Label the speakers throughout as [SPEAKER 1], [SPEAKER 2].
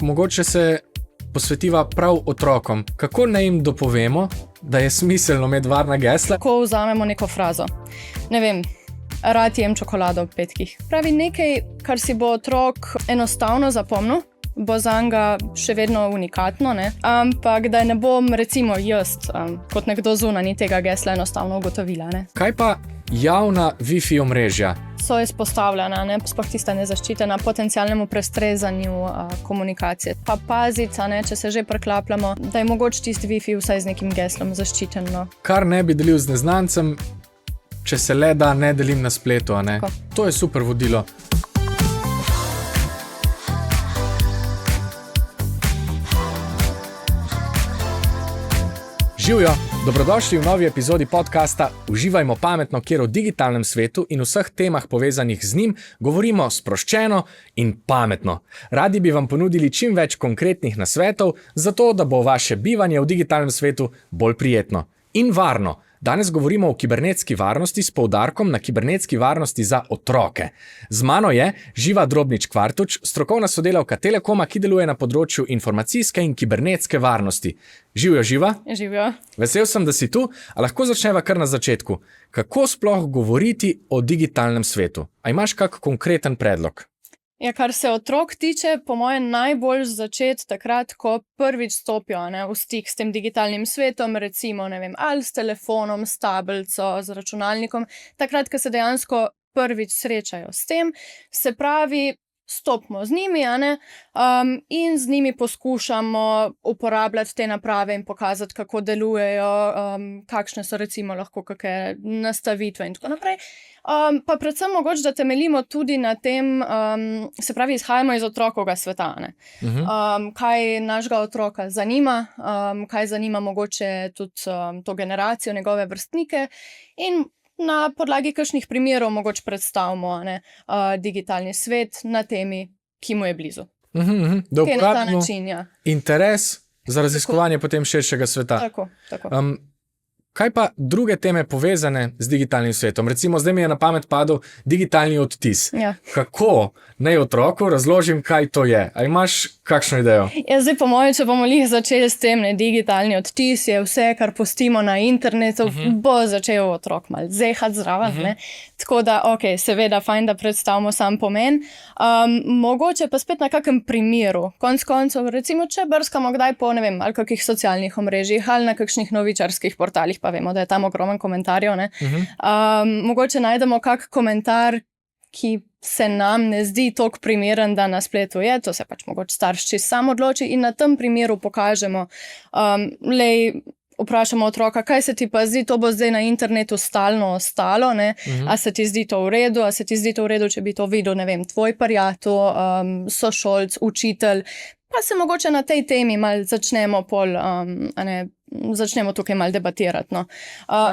[SPEAKER 1] Mogoče se posvetiva prav otrokom. Kako naj jim dopovemo, da je smiselno imeti varna gesla?
[SPEAKER 2] Ko vzamemo neko frazo, ne vem, rad jem čokolado ob petkih. Pravi nekaj, kar si bo otrok enostavno zapomnil, bo zanga še vedno unikatno, ne? Ampak da ne bom recimo jaz, kot nekdo zunanji tega gesla enostavno ugotovila. Ne?
[SPEAKER 1] Kaj pa javna Wi-Fi omrežja?
[SPEAKER 2] So izpostavljena, ne? Sploh tista nezaščitena potencialnemu prestrezanju komunikacije. Pa paziti, ne? Če se že preklapljamo, da je mogoče tisti Wi-Fi vsaj z nekim geslom zaščiten. No?
[SPEAKER 1] Kar ne bi delil z neznancem, če se le da ne delim na spletu. A ne? To je super vodilo. Živjo, dobrodošli v novi epizodi podcasta Uživajmo pametno, kjer o digitalnem svetu in vseh temah povezanih z njim govorimo sproščeno in pametno. Radi bi vam ponudili čim več konkretnih nasvetov, zato da bo vaše bivanje v digitalnem svetu bolj prijetno in varno. Danes govorimo o kibernetski varnosti s poudarkom na kibernetski varnosti za otroke. Z mano je Živa Drobnič-Kvartuč, strokovna sodelavka Telekoma, ki deluje na področju informacijske in kibernetske varnosti. Živjo, Živa?
[SPEAKER 2] Živjo.
[SPEAKER 1] Vesel sem, da si tu, a lahko začneva kar na začetku. Kako sploh govoriti o digitalnem svetu? A imaš kak konkreten predlog?
[SPEAKER 2] Ja, kar se otrok tiče, po mojem najbolj začeti takrat, ko prvič stopijo v stik s tem digitalnim svetom, recimo, ne vem, ali s telefonom, s tablico, z računalnikom, takrat, ko se dejansko prvič srečajo s tem, se pravi, stopimo z njimi, in z njimi poskušamo uporabljati te naprave in pokazati, kako delujejo, kakšne so recimo lahko kakšne nastavitve in tako naprej. Pa predvsem mogoče, da temeljimo tudi na tem, se pravi, izhajamo iz otrokovega sveta. Kaj našega otroka zanima, kaj zanima mogoče tudi to generacijo, njegove vrstnike in na podlagi kakšnih primerov mogoče predstavimo digitalni svet na temi, ki mu je blizu.
[SPEAKER 1] Da
[SPEAKER 2] na ta
[SPEAKER 1] uporabimo
[SPEAKER 2] način, ja.
[SPEAKER 1] interes za raziskovanje potem širšega sveta.
[SPEAKER 2] Tako.
[SPEAKER 1] Kaj pa druge teme povezane z digitalnim svetom? Recimo, zdaj mi je na pamet padel digitalni odtis.
[SPEAKER 2] Ja.
[SPEAKER 1] Kako naj otroku razložim, kaj to je? A imaš kakšno idejo?
[SPEAKER 2] Ja, zdaj po mojem, če bomo začeli s tem, digitalni odtis je vse, kar pustimo na internetu, bo začel otrok malo zehati zraven. Tako da, seveda, fajn, da predstavimo sam pomen. Mogoče pa spet na kakem primeru. Konec koncev, recimo, če brskamo kdaj po, ne vem, ali kakih socialnih omrežjih, ali na kakšnih novičarskih portalih, pa vemo, da je tam ogromen komentarjev. Mogoče najdemo kak komentar, ki se nam ne zdi toliko primeren, da na spletu je, to se pač mogoče starš čisto sam odloči in na tem primeru pokažemo, vprašamo otroka, kaj se ti pa zdi, to bo zdaj na internetu stalno ostalo, a se ti zdi to v redu, a se ti zdi to v redu, če bi to videl, ne vem, tvoj prijatelj, sošolc, učitelj, pa se mogoče na tej temi malo začnemo začnemo tukaj malo debatirati,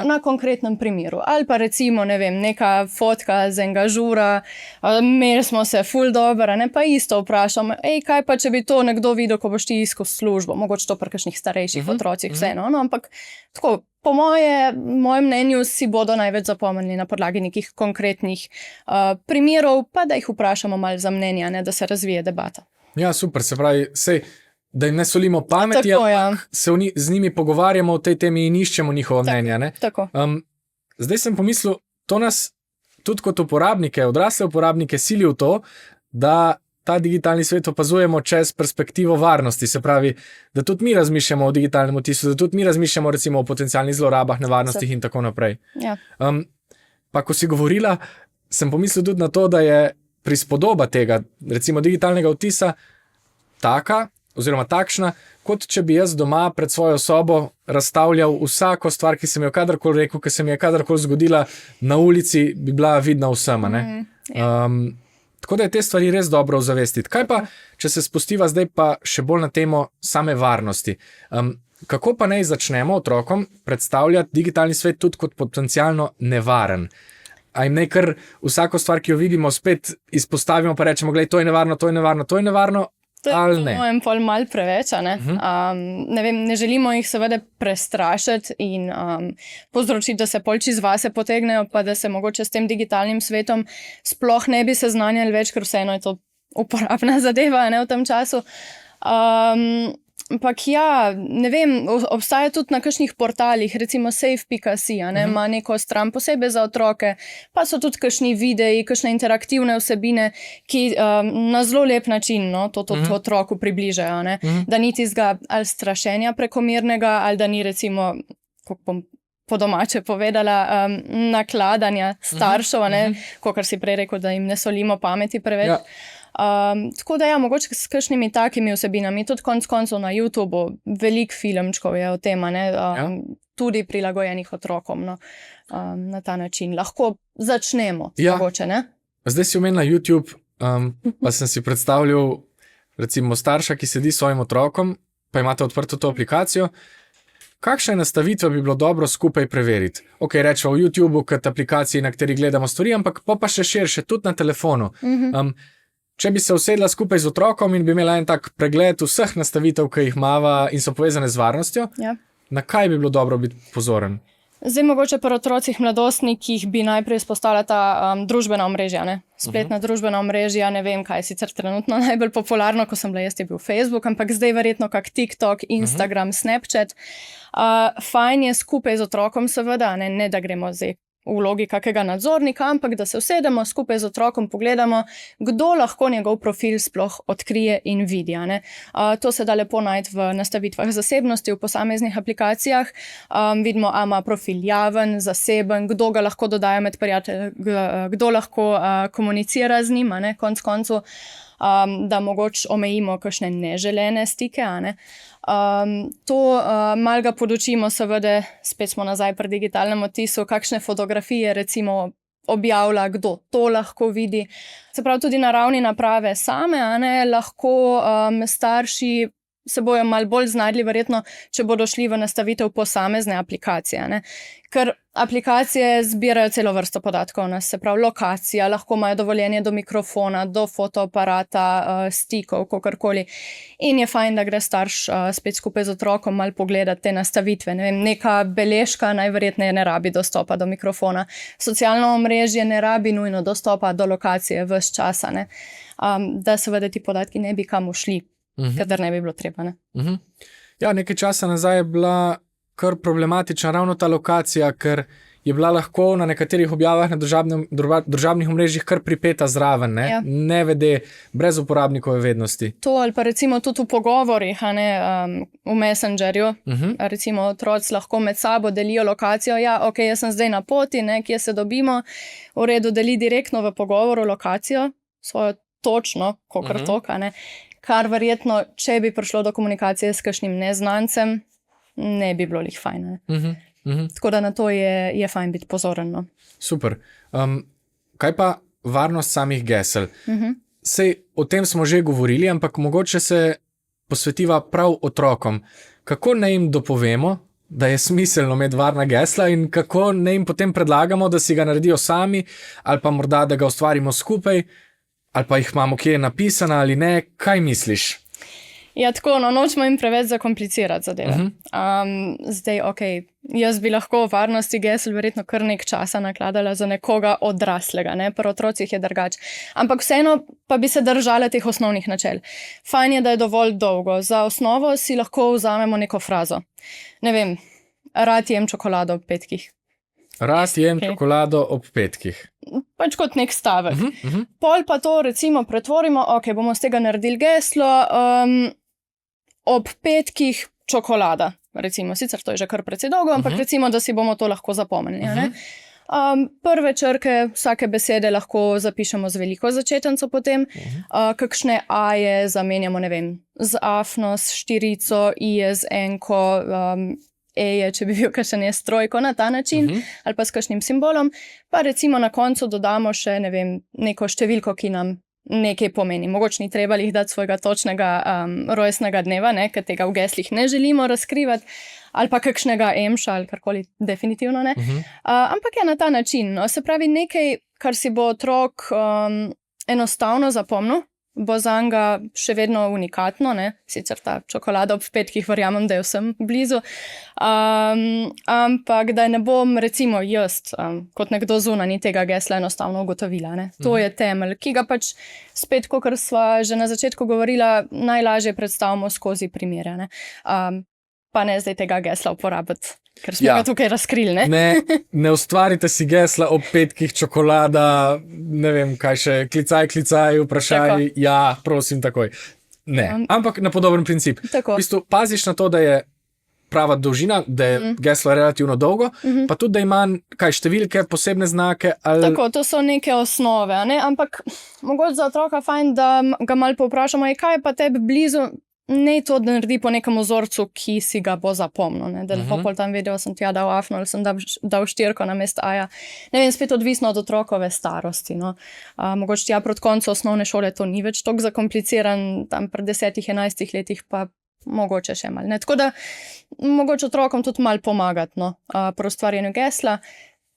[SPEAKER 2] na konkretnem primeru. Ali pa recimo, ne vem, neka fotka z enega žura, imeli smo se ful dobro, pa isto vprašam, kaj pa, če bi to nekdo videl, ko boš ti iskal službo, mogoče to pri kakšnih starejših otrocih vseeno, ampak tako, po mojem mnenju si bodo največ zapomnili na podlagi nekih konkretnih primerov, pa da jih vprašamo malo za mnenja, da se razvije debata.
[SPEAKER 1] Ja, super, se pravi, da jim ne solimo pameti, ampak se z njimi pogovarjamo o tej temi in iščemo njihovo mnenje.
[SPEAKER 2] Tako.
[SPEAKER 1] Zdaj sem pomislil, to nas tudi kot uporabnike, odrasle uporabnike sili v to, da ta digitalni svet opazujemo čez perspektivo varnosti, se pravi, da tudi mi razmišljamo o digitalnem odtisu, da tudi mi razmišljamo recimo o potencialnih zlorabah, nevarnostih in tako naprej.
[SPEAKER 2] Ja.
[SPEAKER 1] Pa ko si govorila, sem pomislil tudi na to, da je prispodoba tega, recimo digitalnega odtisa, taka, oziroma takšna, kot če bi jaz doma pred svojo sobo razstavljal vsako stvar, ki sem jo kadarkoli rekel, ki se mi je kadarkoli zgodila na ulici, bi bila vidna vsema. Tako da je te stvari res dobro ozavestiti. Kaj pa, če se spustiva zdaj pa še bolj na temo same varnosti? Kako pa naj začnemo otrokom predstavljati digitalni svet tudi kot potencialno nevaren? A jim naj kar vsako stvar, ki jo vidimo, spet izpostavimo pa rečemo, glej, to je nevarno, to je nevarno, to je nevarno, ali ne?
[SPEAKER 2] To je pol malo preveč, ne vem, ne želimo jih seveda prestrašiti in povzročiti, da se pol čez vase potegnejo, pa da se mogoče s tem digitalnim svetom sploh ne bi seznanjali več, ker vseeno je to uporabna zadeva v tem času. Ampak ja, ne vem, obstaja tudi na kakšnih portalih, recimo safe.si, ima neko stran posebej za otroke, pa so tudi kakšni videi, kakšne interaktivne vsebine, ki na zelo lep način to otroku približajo, da ni tistega ali strašenja prekomernega, ali da ni recimo, kako bom po domače povedala, nakladanja staršev, kakor si prej rekel, da jim ne solimo pameti preveč.
[SPEAKER 1] Ja.
[SPEAKER 2] Tako da ja, mogoče s kakšnimi takimi vsebinami, tudi konec koncev na YouTubeu, veliko filmčkov je o tem, tudi prilagojenih otrokom na ta način. Lahko začnemo, mogoče, ne?
[SPEAKER 1] Zdaj si omenila YouTube, pa sem si predstavljal recimo starša, ki sedi s svojim otrokom, pa imate odprto to aplikacijo. Kakšne nastavitve bi bilo dobro skupaj preveriti? Ok, rečemo v YouTubeu, kot aplikaciji, na kateri gledamo stvari, ampak pa še širše, tudi na telefonu. Če bi se usedla skupaj z otrokom in bi imela en tak pregled vseh nastavitev, ki jih imava in so povezane z varnostjo, na kaj bi bilo dobro biti pozoren?
[SPEAKER 2] Zdaj mogoče pri otrocih, mladostnikih bi najprej izpostavila ta družbena omrežja, spletna družbena omrežja, ne vem, kaj je sicer trenutno najbolj popularno, ko sem bila jaz, je bil Facebook, ampak zdaj verjetno kak TikTok, Instagram, Snapchat. Fajn je skupaj z otrokom seveda, ne da gremo zdaj v vlogi kakega nadzornika, ampak da se usedemo skupaj z otrokom, pogledamo, kdo lahko njegov profil sploh odkrije in vidi. To se da lepo najti v nastavitvah zasebnosti v posameznih aplikacijah. Vidimo, a ima profil javen, zaseben, kdo ga lahko dodaja med prijatelje, kdo lahko komunicira z njim, konec koncu, da mogoče omejimo kakšne neželene stike. To malo ga podučimo, seveda, spet smo nazaj pri digitalnem odtisu, kakšne fotografije recimo objavlja, kdo to lahko vidi. Se pravi, tudi na ravni naprave same, lahko starši se bojo malo bolj znajdli, verjetno, če bodo šli v nastavitev posamezne aplikacije. Ker aplikacije zbirajo celo vrsto podatkov, se pravi lokacija, lahko imajo dovoljenje do mikrofona, do fotoaparata, stikov, kakorkoli. In je fajn, da gre starš spet skupaj z otrokom malo pogledati te nastavitve. Ne vem, neka beležka najverjetneje ne rabi dostopa do mikrofona. Socialno omrežje ne rabi nujno dostopa do lokacije ves časa, da seveda ti podatki ne bi kam ušli. Kadar ne bi bilo treba.
[SPEAKER 1] Ja, nekaj časa nazaj je bila kar problematična ravno ta lokacija, ker je bila lahko na nekaterih objavah na družabnih omrežjih kar pripeta zraven, ne vede, brez uporabnikove vednosti.
[SPEAKER 2] To ali pa recimo tudi v pogovorih, v Messengerju, recimo otroci lahko med sabo delijo lokacijo, ok, jaz sem zdaj na poti, kje se dobimo, v redu, deli direktno v pogovoru lokacijo, svojo točno, kakor toka, kar verjetno, če bi prišlo do komunikacije s kakšnim neznancem, ne bi bilo lih fajn. Tako da na to je fajn biti pozoren.
[SPEAKER 1] Super. Kaj pa varnost samih gesel? Sej o tem smo že govorili, ampak mogoče se posvetiva prav otrokom. Kako naj jim dopovemo, da je smiselno imeti varna gesla in kako naj jim potem predlagamo, da si ga naredijo sami ali pa morda, da ga ustvarimo skupaj, ali pa jih imamo kje napisana ali ne, kaj misliš?
[SPEAKER 2] Ja, tako, nočemo jim preveč zakomplicirati zadeve. Zdaj, ok, jaz bi lahko v varnosti gesel verjetno kar nek časa nakladala za nekoga odraslega, pri otrocih je drugače. Ampak vseeno pa bi se držala teh osnovnih načel. Fajn je, da je dovolj dolgo. Za osnovo si lahko vzamemo neko frazo. Ne vem, rad jem čokolado ob petkih.
[SPEAKER 1] Rad jem čokolado ob petkih.
[SPEAKER 2] Pač kot nek stavek. Pol pa to recimo pretvorimo, ok, bomo z tega naredili geslo, ob petkih čokolada. Recimo, sicer to je že kar precej dolgo, ampak recimo, da si bomo to lahko zapomnili. Prve črke vsake besede lahko zapišemo z veliko začetenco potem, kakšne A-je zamenjamo, ne vem, z afno, s štirico, I-je z enko, E-je, če bi bil kakšen s trojko na ta način, ali pa s kakšnim simbolom, pa recimo na koncu dodamo še, ne vem, neko številko, ki nam nekaj pomeni. Mogoče ni treba jih dati svojega točnega rojstnega dneva, ker tega v geslih ne želimo razkrivati, ali pa kakšnega emša, ali karkoli, definitivno ne. Ampak je na ta način. Se pravi, nekaj, kar si bo otrok enostavno zapomnil, bo zanga še vedno unikatno, ne? Sicer ta čokolada ob petkih verjamem, da je vsem blizu, ampak da ne bom recimo jaz kot nekdo zunanji tega gesla enostavno ugotovila. Ne? To je temelj, ki ga pač spet, kakor sva že na začetku govorila, najlažje predstavimo skozi primere. Ne? Pa ne zdaj tega gesla uporabiti, ker smo ga tukaj razkrili.
[SPEAKER 1] Ne ustvarite si gesla ob petkih, čokolada, ne vem kaj še, klicaj, vprašaj, tako. Ja, prosim, takoj. Ne, ampak na podoben princip.
[SPEAKER 2] Tako.
[SPEAKER 1] V bistvu paziš na to, da je prava dolžina, da je geslo relativno dolgo, pa tudi, da ima kaj številke, posebne znake. Ali...
[SPEAKER 2] Tako, to so neke osnove, ne? Ampak mogoče za otroka fajn, da ga malo povprašamo, kaj je pa tebi blizu. Ne to, da naredi po nekem vzorcu, ki si ga bo zapomnil. Ne? Da lepo pol tam vedel, sem ti dal afno ali sem dal 4 namesto aja. Ne vem, spet odvisno od otrokove starosti. No? Mogoče proti koncu osnovne šole to ni več toliko zakompliciran, tam pred 10-11 letih pa mogoče še malo. Tako da mogoče otrokom tudi malo pomagati pri ustvarjanju gesla,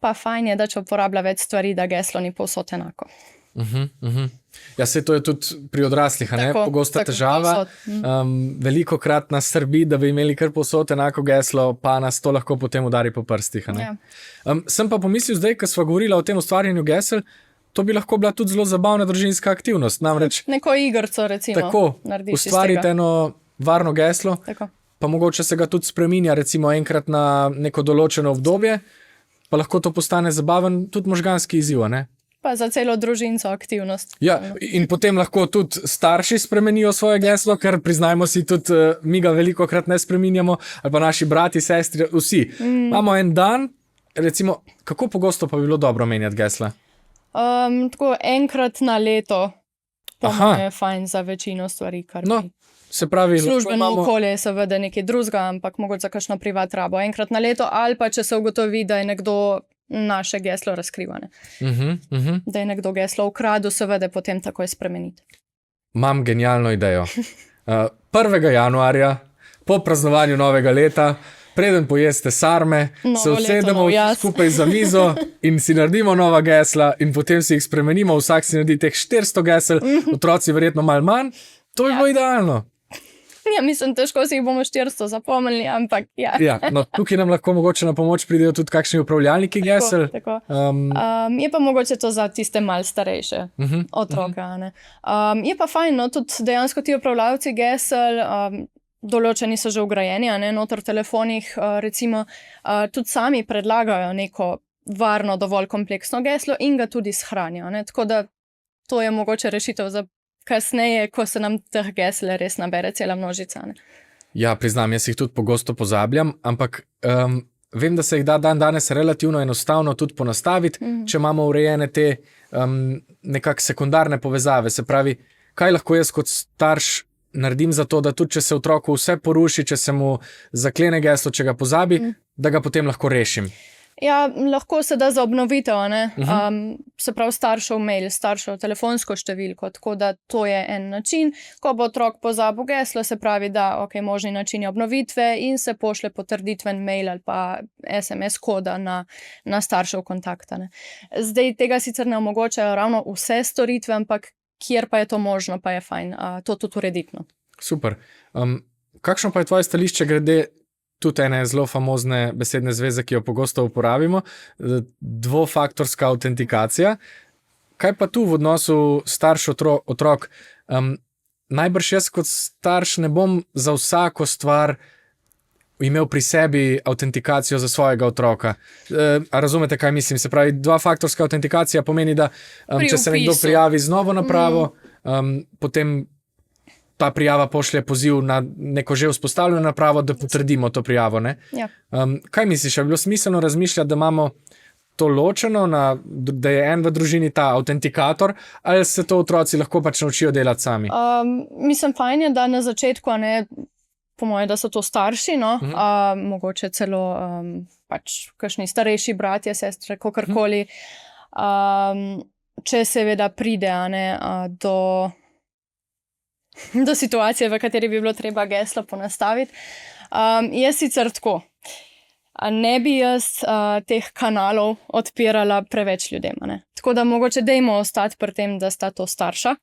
[SPEAKER 2] pa fajn je, da če uporablja več stvari, da geslo ni povsod enako.
[SPEAKER 1] Ja, se to je tudi pri odraslih, pogosta težava. Veliko krat nas srbi, da bi imeli kar povsod enako geslo, pa nas to lahko potem udari po prstih. Sem pa pomislil zdaj, ko sva govorila o tem ustvarjanju gesel, to bi lahko bila tudi zelo zabavna družinska aktivnost. Namreč,
[SPEAKER 2] neko igrco recimo.
[SPEAKER 1] Tako, ustvarite eno varno geslo, pa mogoče se ga tudi spreminja recimo enkrat na neko določeno obdobje, pa lahko to postane zabaven tudi možganski izziv, ne?
[SPEAKER 2] Pa za celo družinsko aktivnost.
[SPEAKER 1] Ja, in potem lahko tudi starši spremenijo svoje geslo, ker priznajmo si tudi, mi ga veliko krat ne spreminjamo, ali pa naši brati, sestri, vsi. Imamo en dan, recimo, kako pogosto pa bi bilo dobro menjati gesla?
[SPEAKER 2] Tako enkrat na leto, je fajn za večino stvari, kar bi.
[SPEAKER 1] Se pravi,
[SPEAKER 2] službeno okolje je seveda nekaj drugega, ampak mogoče za kakšno privat rabo enkrat na leto, ali pa če se ugotovi, da je nekdo naše geslo razkrivane. Da je nekdo geslo ukradel, seveda potem takoj spremeniti.
[SPEAKER 1] Imam genialno idejo. 1. januarja, po praznovanju novega leta, preden pojeste sarme, se usedemo skupaj za mizo in si naredimo nova gesla in potem si jih spremenimo, vsak si naredi teh 400 gesel, otroci verjetno malo manj. To bi bilo idealno.
[SPEAKER 2] Ja, mislim, težko si jih bomo 400 zapomnili, ampak ja.
[SPEAKER 1] Tukaj nam lahko mogoče na pomoč pridejo tudi kakšni upravljalniki gesel.
[SPEAKER 2] Tako. Je pa mogoče to za tiste malo starejše otroke. Je pa fajn, tudi dejansko ti upravljalci gesel, določeni so že vgrajeni, noter v telefonih, recimo, tudi sami predlagajo neko varno, dovolj kompleksno geslo in ga tudi shranijo. Tako da to je mogoče rešitev za kasneje, ko se nam teh gesel res nabere cela množica.
[SPEAKER 1] Ja, priznam, jaz jih tudi pogosto pozabljam, ampak vem, da se jih da danes relativno enostavno tudi ponastaviti, če imamo urejene te nekak sekundarne povezave. Se pravi, kaj lahko jaz kot starš naredim za to, da tudi če se otroku vse poruši, če se mu zaklene geslo, če ga pozabi, da ga potem lahko rešim.
[SPEAKER 2] Ja, lahko se da za obnovitev, se pravi staršev mail, staršev telefonsko številko, tako da to je en način, ko bo otrok pozabil geslo, se pravi, da možni načini obnovitve in se pošle potrditven mail ali pa SMS koda na staršev kontakta. Zdaj tega sicer ne omogočajo ravno vse storitve, ampak kjer pa je to možno, pa je fajn to tudi urediti.
[SPEAKER 1] Super. Kakšno pa je tvoje stališče glede tudi ene zelo famozne besedne zveze, ki jo pogosto uporabimo, dvofaktorska autentikacija. Kaj pa tu v odnosu starš-otrok? Najbrž jaz kot starš ne bom za vsako stvar imel pri sebi autentikacijo za svojega otroka. Razumete, kaj mislim? Se pravi, dvofaktorska autentikacija pomeni, da če se nekdo prijavi z novo napravo, potem ta prijava pošlje poziv na neko že vzpostavljeno napravo, da potrdimo to prijavo.
[SPEAKER 2] Ja.
[SPEAKER 1] Kaj misliš, je bilo smiselno razmišljati, da imamo to ločeno, da je en v družini ta autentikator, ali se to otroci lahko pač naučijo delati sami?
[SPEAKER 2] Mislim, fajn je, da na začetku, po moje, da so to starši, mogoče celo pač kakšni starejši bratje, sestre, kakorkoli, če seveda pride do situacije, v kateri bi bilo treba geslo ponastaviti. Je sicer tako. ne bi jaz teh kanalov odpirala preveč ljudem. Ne? Tako da mogoče dajmo ostati pri tem, da sta to starša.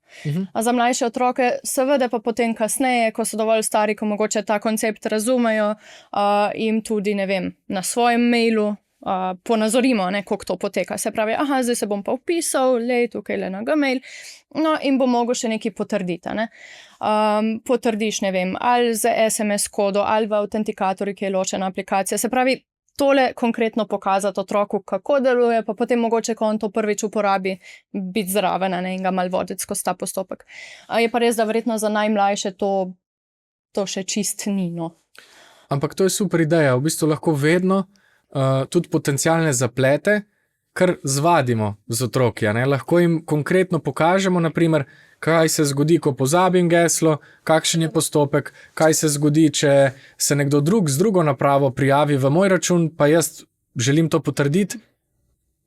[SPEAKER 2] Za mlajše otroke, seveda pa potem kasneje, ko so dovolj stari, ko mogoče ta koncept razumejo, jim tudi, ne vem, na svojem mailu ponazorimo, kako to poteka. Se pravi, zdaj se bom pa vpisal, tukaj le na Gmail, no in bo mogel še nekaj potrditi. Ne? Potrdiš, ne vem, ali z SMS kodo, ali v autentikatorju, ki je ločena aplikacija. Se pravi, tole konkretno pokazati otroku, kako deluje, pa potem mogoče, ko on to prvič uporabi, biti zraven, ne, in ga mal voditi skozi ta postopek. Je pa res, da verjetno za najmlajše to še čist ni. No.
[SPEAKER 1] Ampak to je super ideja. V bistvu lahko vedno tudi potencialne zaplete, kar zvadimo z otroki. Lahko jim konkretno pokažemo, naprimer, kaj se zgodi, ko pozabim geslo, kakšen je postopek, kaj se zgodi, če se nekdo drug z drugo napravo prijavi v moj račun, pa jaz želim to potrditi.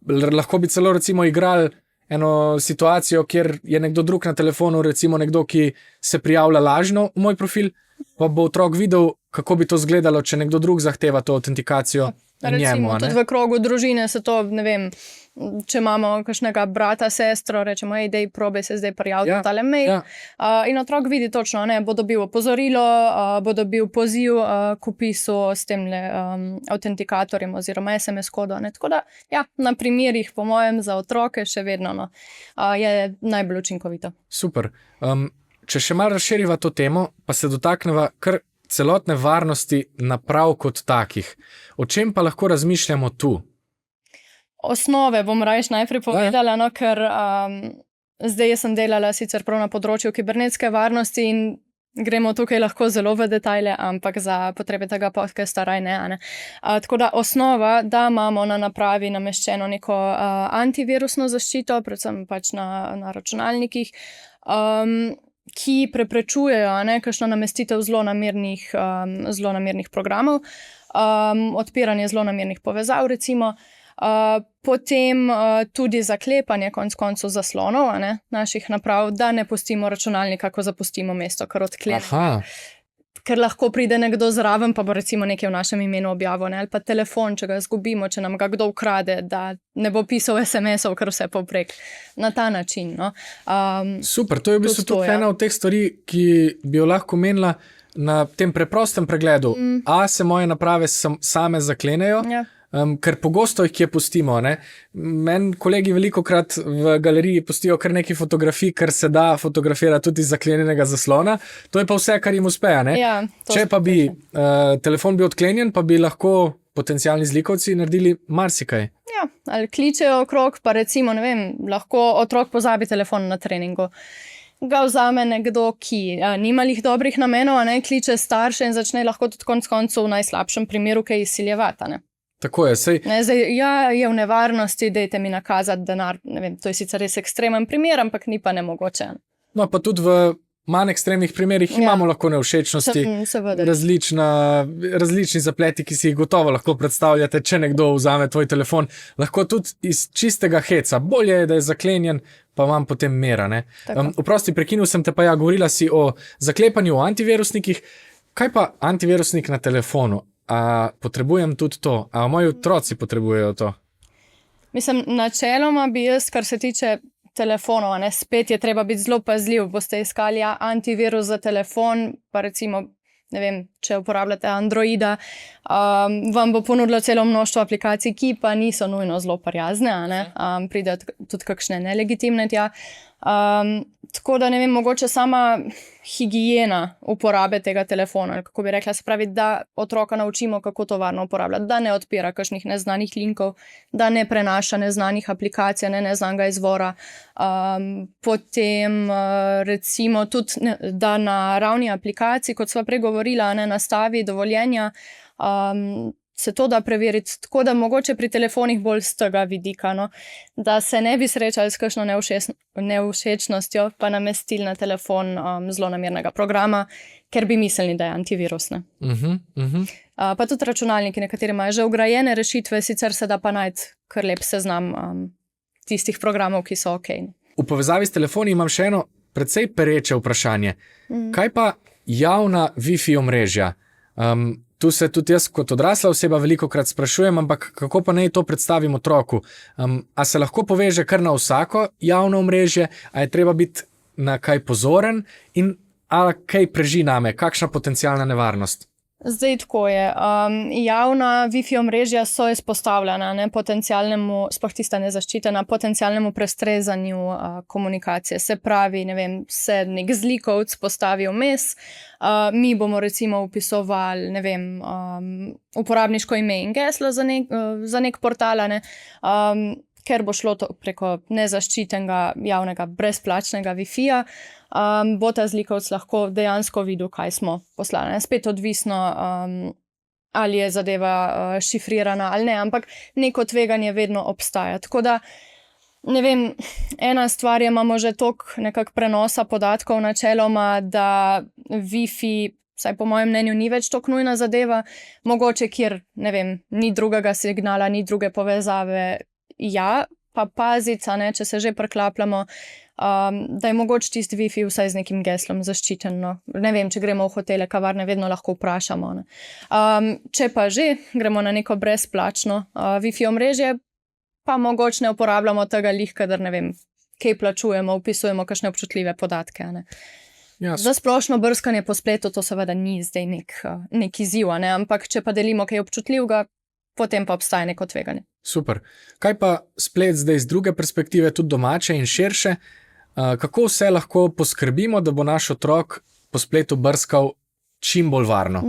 [SPEAKER 1] Lahko bi celo recimo igrali eno situacijo, kjer je nekdo drug na telefonu, recimo nekdo, ki se prijavlja lažno v moj profil, pa bo otrok videl, kako bi to izgledalo, če nekdo drug zahteva to autentikacijo.
[SPEAKER 2] Recimo, tudi v krogu družine se to, ne vem, če imamo kakšnega brata, sestro, rečemo, dej, probaj se zdaj prijaviti na tale mail. In otrok vidi točno, bo dobil opozorilo, bo dobil poziv k vpisu s temle autentikatorjem oziroma SMS kodo. Tako da, na primerih, po mojem, za otroke še vedno je najbolj učinkovito.
[SPEAKER 1] Super. Če še malo razširiva to temo, pa se dotakneva kar celotne varnosti naprav kot takih. O čem pa lahko razmišljamo tu?
[SPEAKER 2] Osnove bom rajš najprej povedala, ker zdaj sem delala sicer prav na področju kibernetske varnosti in gremo tukaj lahko zelo v detajle, ampak za potrebe tega podcasta raj ne. Tako da osnova, da imamo na napravi nameščeno neko antivirusno zaščito, predvsem pač na računalnikih, ki preprečujejo kakšno namestitev zlonamernih programov, odpiranje zlonamernih povezav recimo, potem tudi zaklepanje konec koncev zaslonov naših naprav, da ne pustimo računalnika, ko zapustimo mesto, kar odklenemo. Ker lahko pride nekdo zraven, pa bo recimo nekaj v našem imenu objavil, ali pa telefon, če ga izgubimo, če nam ga kdo ukrade, da ne bo pisal SMS-ov, kar vse povprek. Na ta način. No.
[SPEAKER 1] Super, to je v bistvu tudi ena od teh stvari, ki bi jo lahko menila na tem preprostem pregledu. Se moje naprave same zaklenejo, ker pogosto jih kje pustimo. Meni kolegi velikokrat v galeriji pustijo kar nekaj fotografij, ker se da fotografirati tudi zaklenjenega zaslona. To je pa vse, kar jim uspe. Če pa bi telefon bil odklenjen, pa bi lahko potencialni zlikovci naredili marsikaj.
[SPEAKER 2] Ali kličejo okrog, pa recimo, ne vem, lahko otrok pozabi telefon na treningu. Ga vzame nekdo, ki nima lih dobrih namenov, kliče starše in začne lahko tudi konec koncev v najslabšem primeru kaj izsiljevati.
[SPEAKER 1] Tako je, sej.
[SPEAKER 2] Zdaj, je v nevarnosti, dajte mi nakazati denar, ne vem, to je sicer res ekstremen primer, ampak ni pa nemogoče.
[SPEAKER 1] No, pa tudi v manj ekstremnih primerih imamo lahko nevšečnosti, različni zapleti, ki si jih gotovo lahko predstavljate, če nekdo vzame tvoj telefon, lahko tudi iz čistega heca, bolje je, da je zaklenjen, pa imam potem mera. Oprosti, prekinil sem te, pa govorila si o zaklepanju, o antivirusnikih. Kaj pa antivirusnik na telefonu? A potrebujem tudi to? A moji otroci potrebujejo to?
[SPEAKER 2] Mislim, načeloma bi jaz, kar se tiče telefonov, spet je treba biti zelo pazljiv. Boste iskali antivirus za telefon, pa recimo, ne vem, če uporabljate Androida, vam bo ponudilo celo mnoštvo aplikacij, ki pa niso nujno zelo prijazne, pridejo tudi kakšne nelegitimne tja. Tako da ne vem, mogoče sama higiena uporabe tega telefona, kako bi rekla, se pravi, da otroka naučimo, kako to varno uporabljati, da ne odpira kakšnih neznanih linkov, da ne prenaša neznanih aplikacij, neznanega izvora. Potem recimo tudi, da na ravni aplikacij, kot sva pregovorila, nastavi dovoljenja, se to da preveriti, tako da mogoče pri telefonih bolj z tega vidika, da se ne bi srečali s kakšno nevšečnostjo, pa namestili na telefon zlonamernega programa, ker bi mislili, da je antivirus. Pa tudi računalniki, nekateri imajo že vgrajene rešitve, sicer se da pa najti kar lep seznam tistih programov, ki so ok.
[SPEAKER 1] V povezavi s telefoni imam še eno precej pereče vprašanje. Kaj pa javna Wi-Fi omrežja? tu se tudi jaz kot odrasla oseba velikokrat sprašujem, ampak kako pa naj to predstavim otroku? A se lahko poveže kar na vsako javno omrežje, a je treba biti na kaj pozoren in a kaj preži name, kakšna potencialna nevarnost?
[SPEAKER 2] Zdaj tako je. Javna Wi-Fi omrežja so izpostavljena potencialnemu, sploh tista nezaščitena, potencialnemu prestrezanju komunikacije. Se pravi, ne vem, se nek zlikovec postavi vmes, mi bomo recimo vpisovali, ne vem, uporabniško ime in geslo za nek portal, ker bo šlo to preko nezaščitenega javnega brezplačnega Wi-Fi-ja, bo ta zlikovec lahko dejansko videl, kaj smo poslali. Spet odvisno, ali je zadeva šifrirana ali ne, ampak neko tveganje vedno obstaja. Tako da, ne vem, ena stvar je, imamo že toliko nekako prenosa podatkov načeloma, da Wi-Fi, vsaj po mojem mnenju, ni več toliko nujna zadeva. Mogoče, kjer, ne vem, ni drugega signala, ni druge povezave, ja, pa paziti, če se že preklapljamo, da je mogoče tisti Wi-Fi vsaj z nekim geslom zaščiten. No. Ne vem, če gremo v hotele, kavarne, vedno lahko vprašamo. Če pa že gremo na neko brezplačno Wi-Fi omrežje, pa mogoče ne uporabljamo tega lih, kadar ne vem, kaj plačujemo, vpisujemo kakšne občutljive podatke.
[SPEAKER 1] Ja,
[SPEAKER 2] za splošno brskanje po spletu to seveda ni zdaj nek izziv, ampak če pa delimo kaj občutljivega, potem pa obstaja neko tveganje.
[SPEAKER 1] Super. Kaj pa splet zdaj z druge perspektive, tudi domače in širše? Kako vse lahko poskrbimo, da bo naš otrok po spletu brskal čim bolj varno?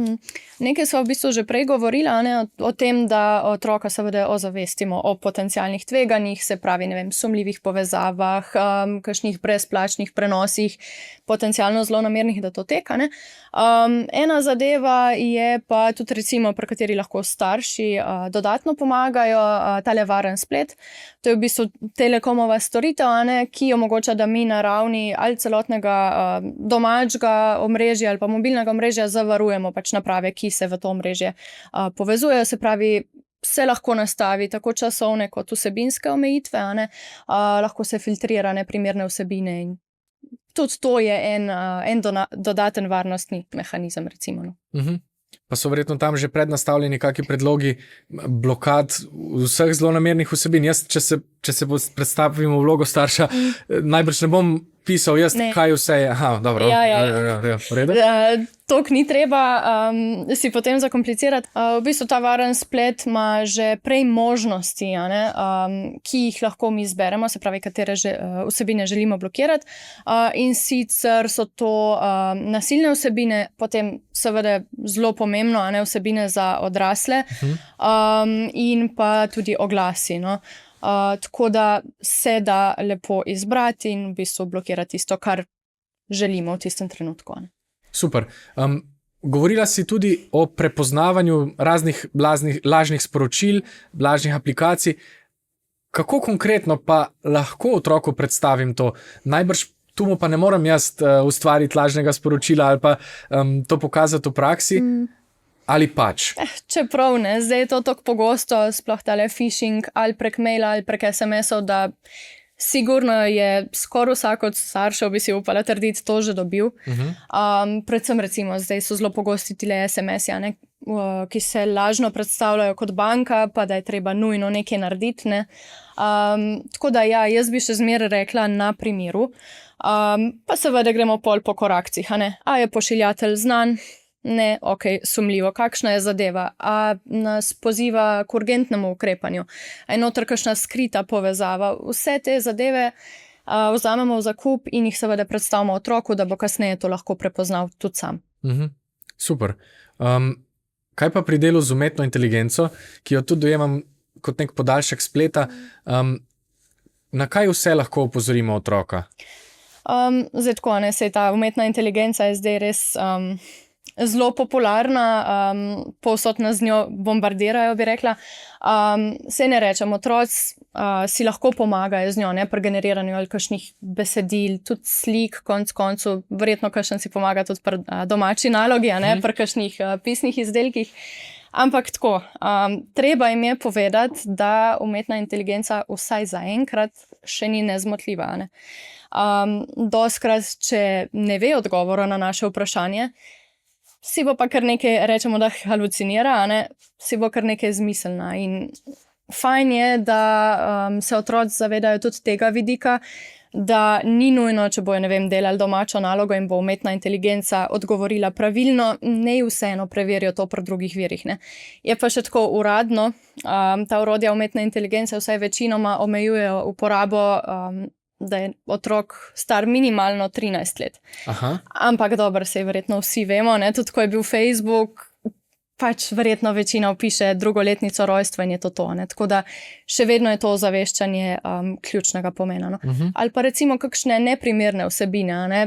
[SPEAKER 2] Nekaj smo v bistvu že prej govorili, o tem, da otroka seveda ozavestimo o potencialnih tveganjih, se pravi, ne vem, sumljivih povezavah, kakšnih brezplačnih prenosih, potencialno zlonamernih datoteka. Ena zadeva je pa tudi recimo, pri kateri lahko starši dodatno pomagajo, tale varen splet. To je v bistvu telekomova storitev, ki omogoča, da mi na ravni ali celotnega domačega omrežja ali pa mobilnega omrežja zavarujemo pač naprave, ki se v to omrežje povezujejo, se pravi, se lahko nastavi tako časovne kot vsebinske omejitve, lahko se filtrira neprimerne vsebine in tudi to je en dodaten varnostni mehanizem, recimo.
[SPEAKER 1] Pa so verjetno tam že prednastavljeni kakšni predlogi blokad vseh zlonamernih vsebin. Jaz, če se predstavim v vlogo starša, najbrž ne bom pisal jaz, kaj vse je. Aha, dobro.
[SPEAKER 2] Ja,
[SPEAKER 1] v redu.
[SPEAKER 2] Tok ni treba si potem zakomplicirati. V bistvu ta varen splet ima že prej možnosti, ki jih lahko mi izberemo, se pravi, katere vsebine želimo blokirati. In sicer so to nasilne vsebine, potem seveda zelo pomembno, vsebine za odrasle, in pa tudi oglasi. Tako da se da lepo izbrati in v bistvu blokirati tisto, kar želimo v tistem trenutku.
[SPEAKER 1] Super. Govorila si tudi o prepoznavanju raznih lažnih sporočil, lažnih aplikacij. Kako konkretno pa lahko otroku predstavim to? Najbrž tu mu pa ne morem jaz ustvariti lažnega sporočila ali pa to pokazati v praksi. Ali pač?
[SPEAKER 2] Čeprav ne, zdaj je to tako pogosto, sploh tale phishing ali prek maila ali prek SMS-ov, da sigurno je skoraj vsak od staršev, bi si upala trditi, to že dobil. Predvsem recimo, zdaj so zelo pogosti tile SMS-ji, ki se lažno predstavljajo kot banka, pa da je treba nujno nekaj narediti. Tako da ja, jaz bi še zmeraj rekla na primeru. Pa seveda gremo pol po korakcih, a je pošiljatelj znan? Ne, ok, sumljivo. Kakšna je zadeva? A nas poziva k urgentnemu ukrepanju? A je noter kakšna skrita povezava? Vse te zadeve vzamemo v zakup in jih seveda predstavimo otroku, da bo kasneje to lahko prepoznal tudi sam.
[SPEAKER 1] Super. Kaj pa pri delu z umetno inteligenco, ki jo tudi dojemam kot nek podaljšek spleta, na kaj vse lahko opozorimo otroka?
[SPEAKER 2] Zdaj tako, saj ta umetna inteligenca je zdaj res zelo popularna, povsod nas z njo bombardirajo, bi rekla. Saj ne rečem, otroci si lahko pomagajo z njo, pri generiranju ali kakšnih besedil, tudi slik, konc koncu, verjetno kakšen si pomaga tudi pri domači nalogi, pri kakšnih pisnih izdelkih. Ampak tako, treba jim je povedati, da umetna inteligenca vsaj zaenkrat še ni nezmotljiva. Dostikrat, če ne ve odgovora na naše vprašanje, si bo pa kar nekaj, rečemo, da halucinira, a ne, si bo kar nekaj izmislila. In fajn je, da se otroci zavedajo tudi tega vidika, da ni nujno, če bojo, ne vem, delali domačo nalogo in bo umetna inteligenca odgovorila pravilno, ne vseeno preverijo to pri drugih virih. Ne. Je pa še tako uradno, ta orodja umetne inteligence vsaj večinoma omejujejo uporabo, da je otrok star minimalno 13 let.
[SPEAKER 1] Aha.
[SPEAKER 2] Ampak dobro, sej verjetno vsi vemo, ne, tudi ko je bil Facebook, pač verjetno večina vpiše drugoletnico rojstva in je to, ne, tako da še vedno je to ozaveščanje ključnega pomena, no. Ali pa recimo kakšne neprimerne vsebine, ne,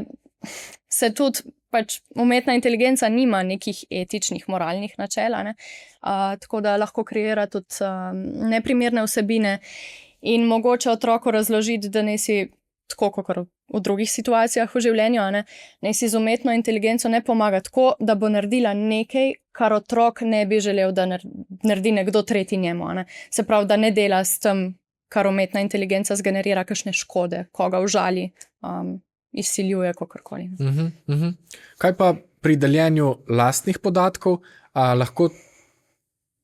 [SPEAKER 2] se tudi pač umetna inteligenca nima nekih etičnih, moralnih načel, ne, tako da lahko kreira tudi neprimerne vsebine. In mogoče otroku razložiti, da ne si tako, kot v drugih situacijah v življenju, ne si z umetno inteligenco ne pomaga tako, da bo naredila nekaj, kar otrok ne bi želel, da naredi nekdo tretji njemu. Ne. Se pravi, da ne dela s tem, kar umetna inteligenca zgenerira kakšne škode, koga užali, izsiljuje, kakorkoli.
[SPEAKER 1] Kaj pa pri deljenju lastnih podatkov, lahko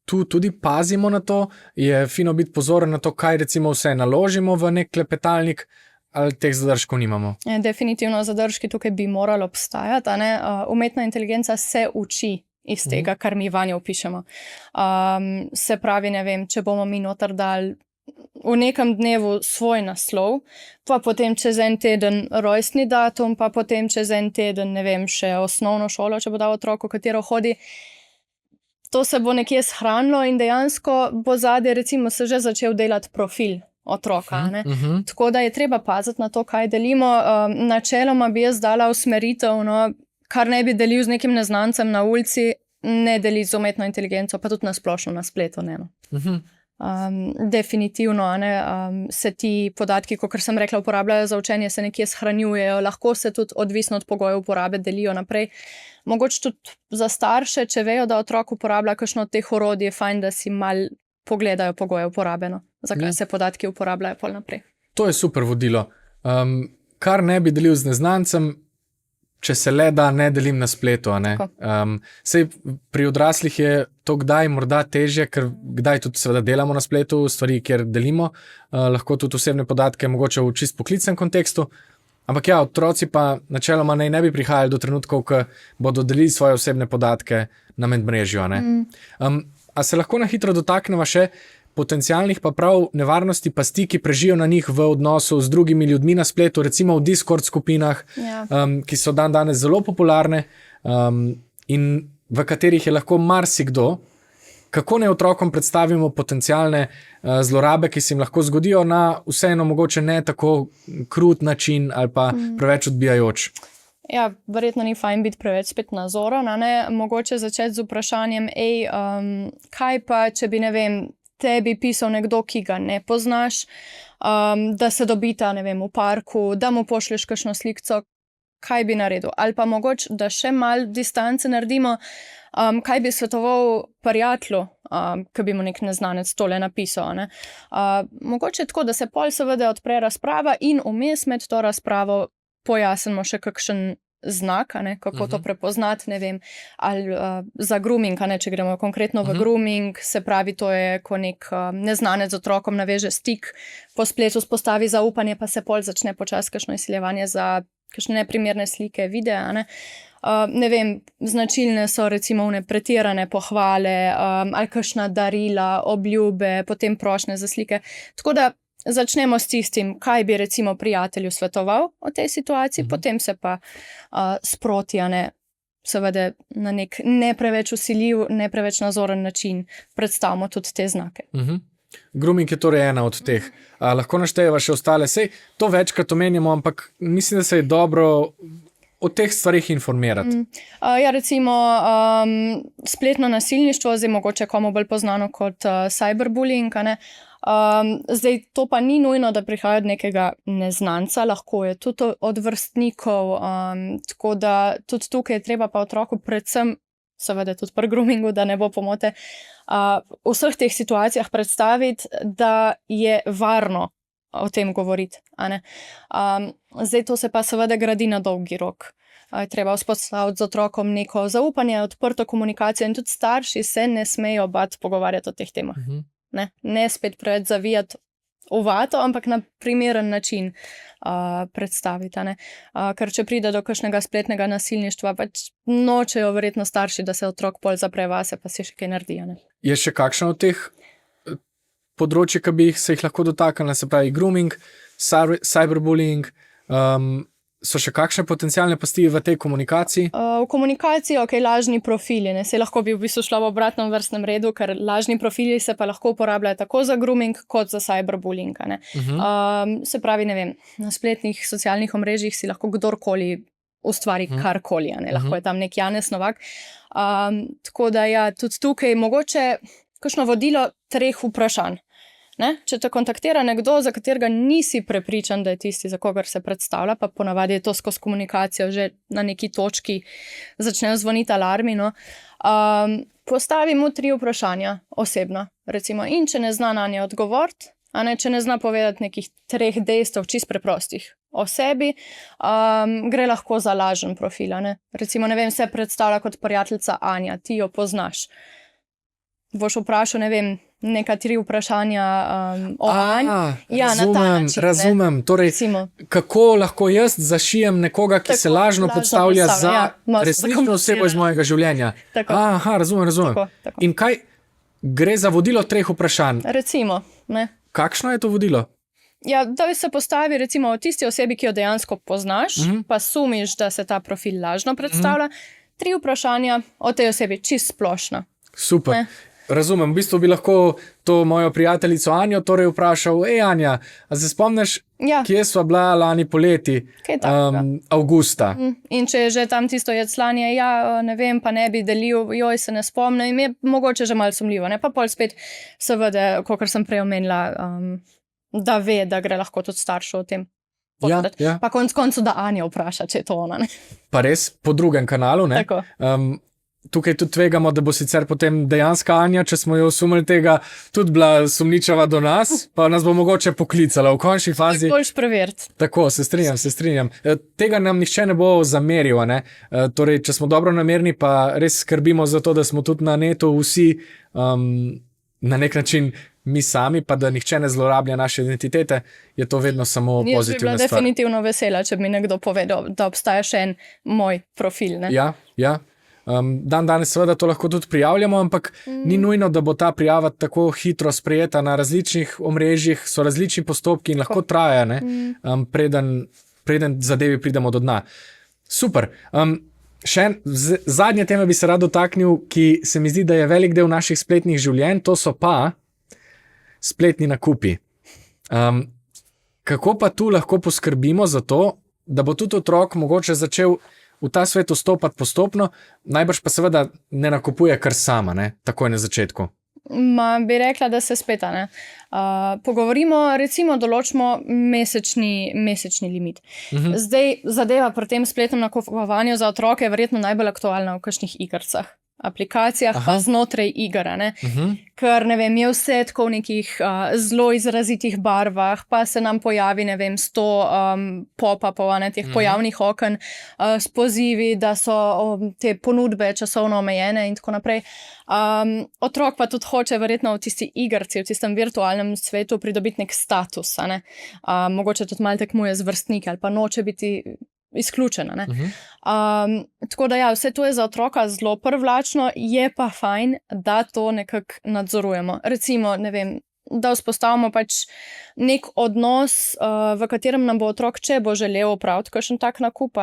[SPEAKER 1] tu tudi pazimo na to, je fino biti pozoren na to, kaj recimo vse naložimo v nek klepetalnik, ali teh zadržkov nimamo?
[SPEAKER 2] Definitivno zadržki tukaj bi morali obstajati. Umetna inteligenca se uči iz tega, kar mi vanjo vpišemo. Se pravi, ne vem, če bomo mi noter dali v nekem dnevu svoj naslov, pa potem čez en teden rojstni datum, pa potem čez en teden, ne vem, še osnovno šolo, če bo dal otroku, katero hodi. To se bo nekje shranilo in dejansko bo zadaj recimo se že začel delati profil otroka. Ne? Tako da je treba paziti na to, kaj delimo. Načeloma bi jaz dala usmeritev, no, kar ne bi delil z nekim neznancem na ulici, ne deli z umetno inteligenco, pa tudi na splošno na spletu. Ne, no. Definitivno se ti podatki, kot sem rekla, uporabljajo za učenje, se nekje shranjujejo, lahko se tudi odvisno od pogojev uporabe delijo naprej. Mogoče tudi za starše, če vejo, da otrok uporablja kakšno od teh orodij, je fajn, da si mal pogledajo pogoje uporabe, no, zakaj se podatki uporabljajo pol naprej. To
[SPEAKER 1] je super vodilo. Kar ne bi delil z neznancem, če se le da, ne delim na spletu. Sej pri odraslih je to kdaj morda težje, ker kdaj tudi seveda delamo na spletu stvari, kjer delimo, lahko tudi osebne podatke, mogoče v čist poklicnem kontekstu, ampak ja, otroci pa načeloma ne bi prihajali do trenutkov, ko bodo delili svoje osebne podatke na medmrežju. A se lahko na hitro dotakneva še potencialnih pa prav nevarnosti pasti, ki prežijo na njih v odnosu z drugimi ljudmi na spletu, recimo v Discord skupinah, ki so danes zelo popularne in v katerih je lahko marsikdo. Kako ne otrokom predstavimo potencialne zlorabe, ki se jim lahko zgodijo na vseeno mogoče ne tako krut način ali pa preveč odbijajoč?
[SPEAKER 2] Ja, verjetno ni fajn biti preveč spet nazoren, mogoče začeti z vprašanjem, kaj pa, če bi, ne vem, tebi pisal nekdo, ki ga ne poznaš, da se dobita, ne vem, v parku, da mu pošlješ kakšno slikco, kaj bi naredil? Ali pa mogoče, da še malo distance naredimo, kaj bi svetoval prijatelju, ki bi mu nek neznanec tole napisal. Mogoče tako, da se pol seveda odpre razprava in vmes med to razpravo pojasnimo še kakšen znak, kako to prepoznati, ne vem, ali za grooming, če gremo konkretno v grooming, se pravi, to je, ko nek neznanec z otrokom naveže stik, po spletu spostavi zaupanje, pa se pol začne počasi kakšno izsiljevanje za kakšne neprimerne slike, videe, ne vem, značilne so recimo pretirane pohvale, ali kakšna darila, obljube, potem prošnje za slike, tako da začnemo s tistim, kaj bi recimo prijatelju svetoval o tej situaciji, potem se pa sproti, seveda na nek ne preveč vsiljiv, ne preveč nazoren način predstavimo tudi te znake.
[SPEAKER 1] Grooming je torej ena od teh. Lahko naštejeva še ostale, sej to večkrat omenjamo, ampak mislim, da se je dobro o teh stvarih informirati.
[SPEAKER 2] Ja, recimo spletno nasilništvo, zdaj mogoče komu bolj poznano kot cyberbullying, zdaj to pa ni nujno, da prihaja od nekega neznanca, lahko je tudi od vrstnikov, tako da tudi tukaj je treba pa otroku predvsem, seveda tudi pri groomingu, da ne bo pomote, v vseh teh situacijah predstaviti, da je varno o tem govoriti. Zdaj to se pa seveda gradi na dolgi rok. je treba vzpostaviti z otrokom neko zaupanje, odprto komunikacijo in tudi starši se ne smejo bati pogovarjati o teh temah. Ne spet preveč zavijati v vato, ampak na primeren način predstaviti. Ker če pride do kakšnega spletnega nasilništva, pač nočejo verjetno starši, da se otrok pol zapre vase, pa si še kaj naredi.
[SPEAKER 1] Je še kakšno od teh področji, ki bi se jih lahko dotaknili, se pravi grooming, cyberbullying, so še kakšne potencialne pasti v tej komunikaciji?
[SPEAKER 2] V komunikaciji, lažni profili, se lahko bi v bistvu šla v obratnem vrstnem redu, ker lažni profili se pa lahko uporabljajo tako za grooming kot za cyberbullying. Se pravi, ne vem, na spletnih socialnih omrežjih si lahko kdorkoli ustvari karkoli, lahko je tam nek Janez Novak. Tako da ja, tudi tukaj mogoče kakšno vodilo 3 vprašanj. Če te kontaktira nekdo, za katerega nisi prepričan, da je tisti, za kogar se predstavlja, pa ponavadi je to skozi komunikacijo že na neki točki začnejo zvoniti alarmi, postavi mu 3 vprašanja osebno, recimo, in če ne zna nanje odgovoriti, če ne zna povedati nekih 3 dejstev, čist preprostih o sebi, gre lahko za lažen profil. Recimo, ne vem, se predstavlja kot prijateljica Anja, ti jo poznaš. Boš vprašal, ne vem, neka 3 vprašanja o Anji.
[SPEAKER 1] Razumem. Torej, kako lahko jaz zašijem nekoga, ki se lažno predstavlja za resnično osebo iz mojega življenja? Razumem. Tako. In kaj gre za vodilo 3 vprašanj?
[SPEAKER 2] Recimo.
[SPEAKER 1] Kakšno je to vodilo?
[SPEAKER 2] Ja, da se postavi recimo o tisti osebi, ki jo dejansko poznaš, pa sumiš, da se ta profil lažno predstavlja. 3 vprašanja o tej osebi, čisto splošno.
[SPEAKER 1] Super. Razumem, v bistvu bi lahko to mojo prijateljico Anjo torej vprašal, Anja, a se spomniš, kje sva bila lani poleti, avgusta?
[SPEAKER 2] In če je že tam tisto jeclanje, ne vem, pa ne bi delil, se ne spomnim, je mogoče že malo sumljivo, pa pol spet seveda, kakor sem prej omenila, da ve, da gre lahko tudi staršu o tem. Pa konc koncu, da Anja vpraša, če je to ona.
[SPEAKER 1] Pa res, po drugem kanalu, ne?
[SPEAKER 2] Tako.
[SPEAKER 1] Tukaj tudi tvegamo, da bo sicer potem dejanska Anja, če smo jo osumili tega, tudi bila sumničava do nas, pa nas bo mogoče poklicala v končni fazi.
[SPEAKER 2] Boljš preveriti.
[SPEAKER 1] Tako, se strinjam. Tega nam nihče ne bo zameril, Torej, če smo dobro namerni, pa res skrbimo za to, da smo tudi na netu vsi na nek način mi sami, pa da nihče ne zlorablja naše identitete, je to vedno samo pozitivna stvar.
[SPEAKER 2] Jaz bi bila definitivno vesela, če bi mi nekdo povedal, da obstaja še en moj profil.
[SPEAKER 1] Ja. Danes seveda to lahko tudi prijavljamo, ampak ni nujno, da bo ta prijava tako hitro sprejeta na različnih omrežjih, so različni postopki in lahko traja, preden zadevi pridemo do dna. Super. Še zadnje teme bi se rad dotaknil, ki se mi zdi, da je velik del naših spletnih življenj, to so pa spletni nakupi. Kako pa tu lahko poskrbimo za to, da bo tudi otrok mogoče začel v ta svet vstopati postopno, najbrž pa seveda ne nakupuje kar sama, takoj na začetku.
[SPEAKER 2] Bi rekla, da se spet, pogovorimo, recimo določimo mesečni limit. Zdaj zadeva pri tem spletnem nakupovanju za otroke je verjetno najbolj aktualna v kakšnih igrcah, aplikacijah, pa znotraj iger, ker, ne vem, je vse tako v nekih zelo izrazitih barvah, pa se nam pojavi, ne vem, 100 pop-upov, teh pojavnih oken s pozivi, da so te ponudbe časovno omejene in tako naprej. Otrok pa tudi hoče verjetno v tisti igrci, v tistem virtualnem svetu pridobiti nek status, mogoče tudi malo tekmuje z vrstniki ali pa noče biti izključena. Tako da vse to je za otroka zelo privlačno, je pa fajn, da to nekako nadzorujemo. Recimo, ne vem, da vzpostavimo pač nek odnos, v katerem nam bo otrok, če bo želel opraviti kakšen tak nakup,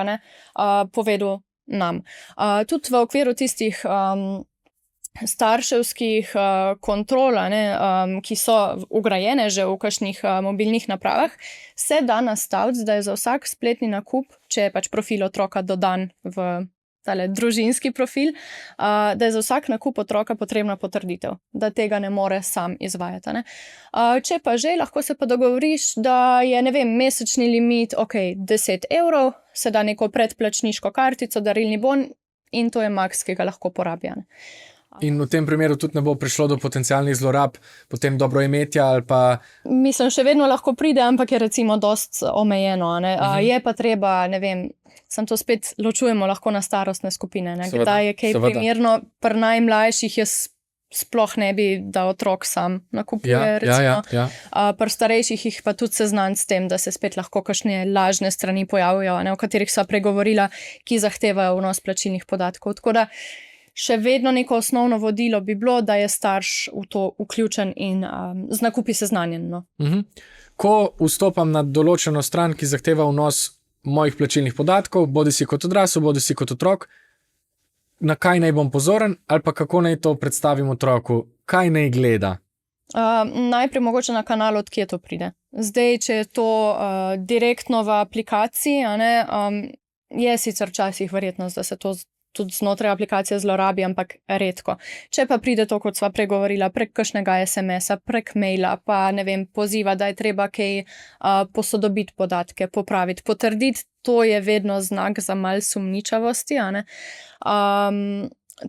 [SPEAKER 2] povedal nam. Tudi v okviru tistih starševskih kontrol, ki so vgrajene že v kakšnih mobilnih napravah, se da nastaviti, da je za vsak spletni nakup, če je pač profil otroka dodan v tale družinski profil, da je za vsak nakup otroka potrebna potrditev, da tega ne more sam izvajati. Če pa že, lahko se pa dogovoriš, da je, ne vem, mesečni limit, 10 €, se da neko predplačniško kartico, darilni bon in to je maks, ki ga lahko porabi.
[SPEAKER 1] In v tem primeru tudi ne bo prišlo do potencialnih zlorab, potem dobroimetja ali pa.
[SPEAKER 2] Mislim, še vedno lahko pride, ampak je recimo dost omejeno. Je pa treba, ne vem, sem to spet ločujemo lahko na starostne skupine. Kdaj je kaj primerno, pri najmlajših jaz sploh ne bi, da otrok sam nakupuje.
[SPEAKER 1] Ja.
[SPEAKER 2] Pri starejših jih pa tudi seznaniti s tem, da se spet lahko kakšne lažne strani pojavijo, o katerih sva pregovorila, ki zahtevajo vnos plačilnih podatkov. Tako da še vedno neko osnovno vodilo bi bilo, da je starš v to vključen in z nakupi seznanjen. No.
[SPEAKER 1] Ko vstopam na določeno stran, ki zahteva vnos mojih plačilnih podatkov, bodi si kot odrasel, bodi si kot otrok, na kaj naj bom pozoren ali pa kako naj to predstavim otroku, kaj naj gleda?
[SPEAKER 2] Najprej mogoče na kanalu, odkje to pride. Zdaj, če je to direktno v aplikaciji, je sicer včasih verjetnost, da se to tudi znotraj aplikacije zlorabi, ampak redko. Če pa pride to, kot sva pregovorila, prek kakšnega SMS-a, prek maila, pa ne vem, poziva, da je treba kaj posodobiti podatke, popraviti, potrditi, to je vedno znak za mal sumničavosti.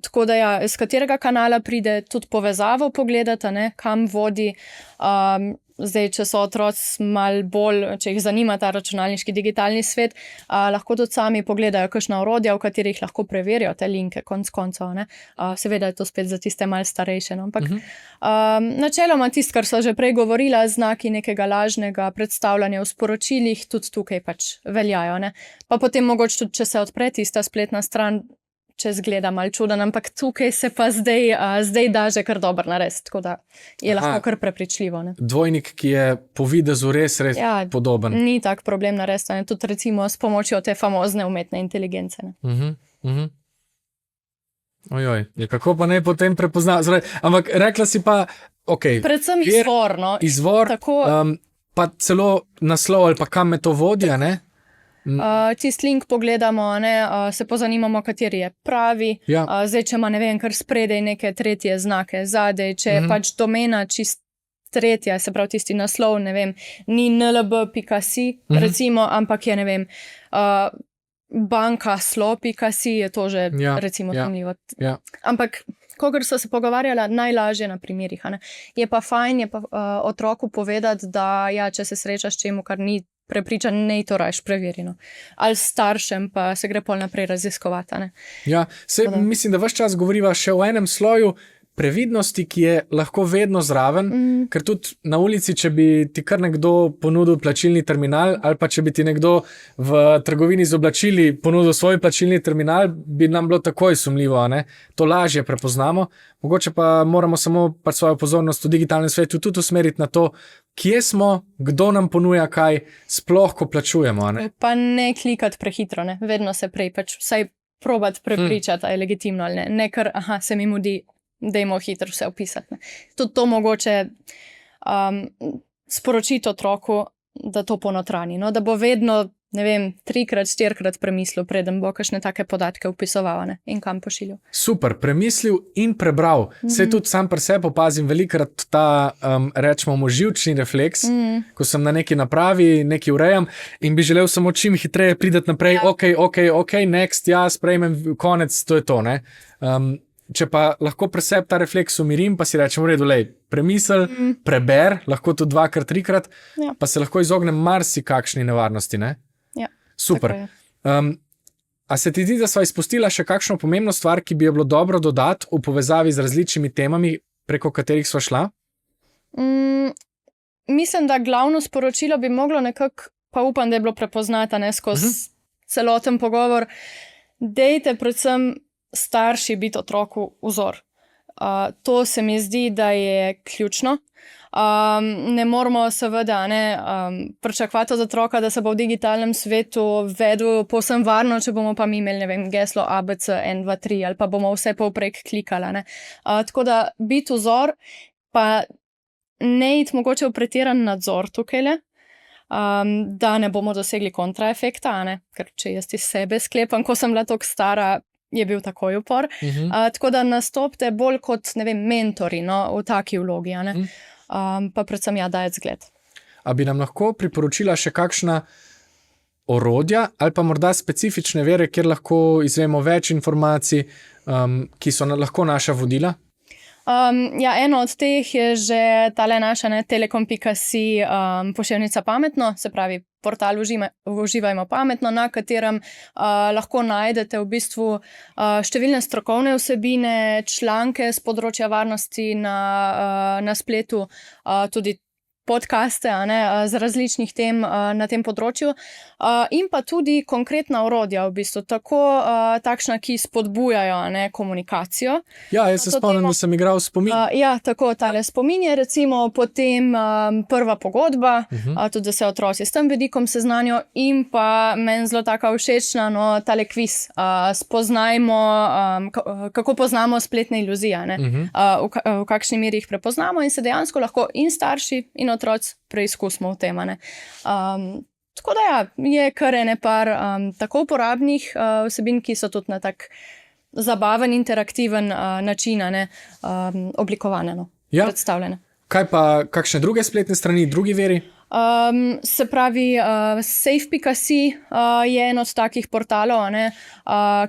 [SPEAKER 2] Tako da ja, z katerega kanala pride, tudi povezavo pogledati, kam vodi. Zdaj, če so otroci mal bolj, če jih zanima ta računalniški digitalni svet, lahko tudi sami pogledajo kakšna orodja, v katerih lahko preverijo te linke konc koncev. Seveda je to spet za tiste mal starejše. Ampak načeloma tisto, kar so že prej govorila, znaki nekega lažnega predstavljanja v sporočilih, tudi tukaj pač veljajo. Pa potem mogoče tudi, če se odpre tista spletna stran, če zgleda mal čuden, ampak tukaj se pa zdaj da že kar dobro narediti, tako da je lahko kar prepričljivo.
[SPEAKER 1] Dvojnik, ki je po videzu res podoben.
[SPEAKER 2] Ni tak problem narediti, tudi recimo s pomočjo te famozne umetne inteligence.
[SPEAKER 1] Ojoj, kako pa ne potem prepozna? Ampak rekla si pa,
[SPEAKER 2] predvsem izvor, no.
[SPEAKER 1] Izvor, pa celo naslov ali pa kam me to vodi, ne?
[SPEAKER 2] Tist link pogledamo, se pozanimamo, kateri je pravi. Zdaj, če ima, ne vem, kar spredaj neke tretje znake zadej, če je pač domena čist tretja, se pravi tisti naslov, ne vem, ni nlb.si, recimo, ampak je, ne vem, bankaslo.si, je to že recimo sumljivo. Ampak kogar so se pogovarjala, najlažje na primerih. Je pa fajn, otroku povedati, da če se srečaš s čemu, kar ni prepričan, ne to rajš preverjeno. Ali staršem pa se gre pol naprej raziskovati.
[SPEAKER 1] Mislim, da ves čas govoriva še o enem sloju previdnosti, ki je lahko vedno zraven, ker tudi na ulici, če bi ti kar nekdo ponudil plačilni terminal ali pa če bi ti nekdo v trgovini z oblačili ponudil svoj plačilni terminal, bi nam bilo takoj sumljivo, to lažje prepoznamo. Mogoče pa moramo samo svojo pozornost v digitalnem svetu tudi usmeriti na to, kje smo, kdo nam ponuja kaj, sploh ko plačujemo.
[SPEAKER 2] Pa ne klikati prehitro, vedno se prej pač vsaj probati prepričati, ali je legitimno ali ne. Ne kar, se mi mudi, dajmo hitro vse opisati. Tudi to mogoče sporočiti otroku, da to ponotranji, da bo vedno, ne vem, 3-krat, 4-krat premislil, preden bo kakšne take podatke vpisoval in kam pošiljal.
[SPEAKER 1] Super, premislil in prebral. Saj tudi sam pri sebi opazim velikrat ta, rečemo, živčni refleks, ko sem na neki napravi, neki urejam in bi želel samo čim hitreje priti naprej, ok, next, sprejmem, konec, to je to, Če pa lahko pri sebi ta refleks umirim, pa si rečem, v redu, premisel, preber, lahko tudi 2-krat, 3-krat, pa se lahko izognem marsikakšni nevarnosti, Super. A se ti zdi, da sva izpustila še kakšno pomembno stvar, ki bi jo bilo dobro dodati v povezavi z različnimi temami, preko katerih sva šla?
[SPEAKER 2] Mislim, da glavno sporočilo bi moglo nekako, pa upam, da je bilo prepoznata skozi celoten pogovor, dejte predvsem starši biti otroku vzor. To se mi zdi, da je ključno. Ne moramo seveda pričakovati od otroka, da se bo v digitalnem svetu vedel povsem varno, če bomo pa mi imeli, ne vem, geslo ABC 1, 2, 3 ali pa bomo vse povprek klikali. Tako da biti vzor, pa ne iti mogoče v pretiran nadzor tukajle, da ne bomo dosegli kontraefekta, ker če jaz iz sebe sklepam, ko sem bila toliko stara, je bil takoj upor. Tako da nastopite bolj kot, ne vem, mentori v taki vlogi, pa predvsem dajati zgled.
[SPEAKER 1] A bi nam lahko priporočila še kakšna orodja ali pa morda specifične vere, kjer lahko izvemo več informacij, ki so lahko naša vodila?
[SPEAKER 2] Ja, eno od teh je že tale naša telekom.si pošiljnica pametno, se pravi portal Uživajmo pametno, na katerem lahko najdete v bistvu številne strokovne vsebine, članke z področja varnosti na spletu, tudi podcaste z različnih tem na tem področju in pa tudi konkretna orodja, v bistvu tako takšna, ki spodbujajo komunikacijo.
[SPEAKER 1] Ja, jaz se spomnim, da sem igral spomin.
[SPEAKER 2] Ja, tako tale spomin je recimo potem prva pogodba, tudi da se otroci s tem vidikom seznanijo in pa meni zelo taka všečna, tale kviz, spoznajmo, kako poznamo spletne iluzije, v kakšni meri jih prepoznamo in se dejansko lahko in starši in otroci preizkusimo v tem. Tako da ja, je kar ene par tako uporabnih vsebin, ki so tudi na tak zabaven, interaktiven način oblikovane, predstavljene.
[SPEAKER 1] Kaj pa kakšne druge spletne strani, drugi viri?
[SPEAKER 2] Se pravi, safe.si je en od takih portalov,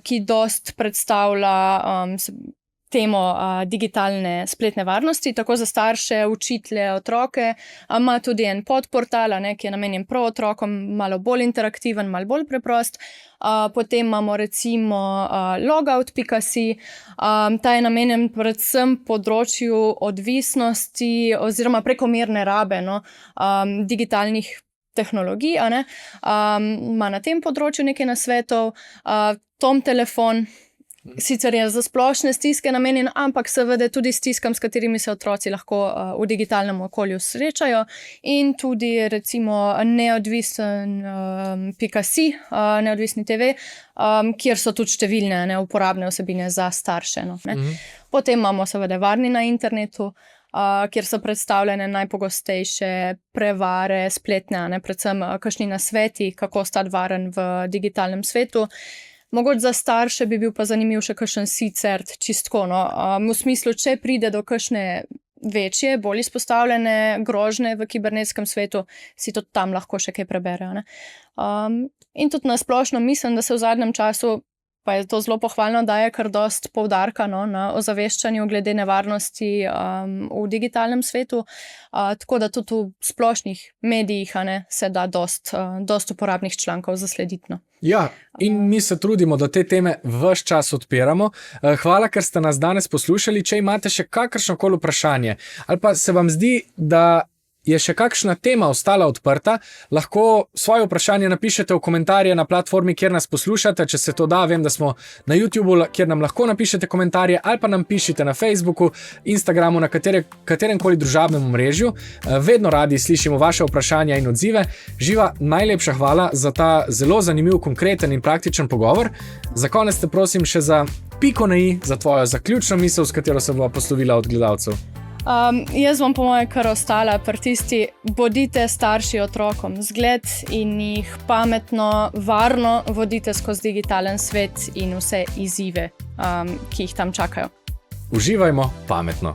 [SPEAKER 2] ki dost predstavlja temo digitalne spletne varnosti, tako za starše, učitelje, otroke. Ima tudi en podportal, ki je namenjen prav otrokom, malo bolj interaktiven, malo bolj preprost. Potem imamo recimo logout.si, ta je namenjen predvsem področju odvisnosti oziroma prekomerne rabe digitalnih tehnologij. Ima na tem področju nekaj nasvetov. Tom telefon sicer je za splošne stiske namenjen, ampak seveda tudi stiskam, s katerimi se otroci lahko v digitalnem okolju srečajo, in tudi recimo neodvisen.si, neodvisni TV, kjer so tudi številne uporabne vsebine za starše. Potem imamo seveda Varni na internetu, kjer so predstavljene najpogostejše prevare spletne, predvsem kakšni nasveti, kako stati varen v digitalnem svetu. Mogoče za starše bi bil pa zanimiv še kakšen SeedCert, čistko, v smislu, če pride do kakšne večje, bolj izpostavljene grožnje v kibernetskem svetu, si tudi tam lahko še kaj preberejo. In tudi na splošno mislim, da se v zadnjem času, pa je to zelo pohvalno, daje kar dost poudarka na ozaveščanju glede nevarnosti v digitalnem svetu, tako da tudi v splošnih medijih se da dost uporabnih člankov zaslediti.
[SPEAKER 1] Ja, in mi se trudimo, da te teme ves čas odpiramo. Hvala, ker ste nas danes poslušali. Če imate še kakršnokoli vprašanje ali pa se vam zdi, da je še kakšna tema ostala odprta, lahko svoje vprašanje napišete v komentarje na platformi, kjer nas poslušate. Če se to da, vem, da smo na YouTubeu, kjer nam lahko napišete komentarje, ali pa nam pišite na Facebooku, Instagramu, na katerem koli družabnem omrežju. Vedno radi slišimo vaše vprašanja in odzive. Živa, najlepša hvala za ta zelo zanimiv, konkreten in praktičen pogovor. Za konec te prosim še za piko na i, za tvojo zaključno misel, s katero se bova poslovila od gledalcev.
[SPEAKER 2] Jaz bom po moje kar ostala pri tisti, bodite starši otrokom zgled in jih pametno, varno vodite skozi digitalen svet in vse izzive, ki jih tam čakajo.
[SPEAKER 1] Uživajmo pametno.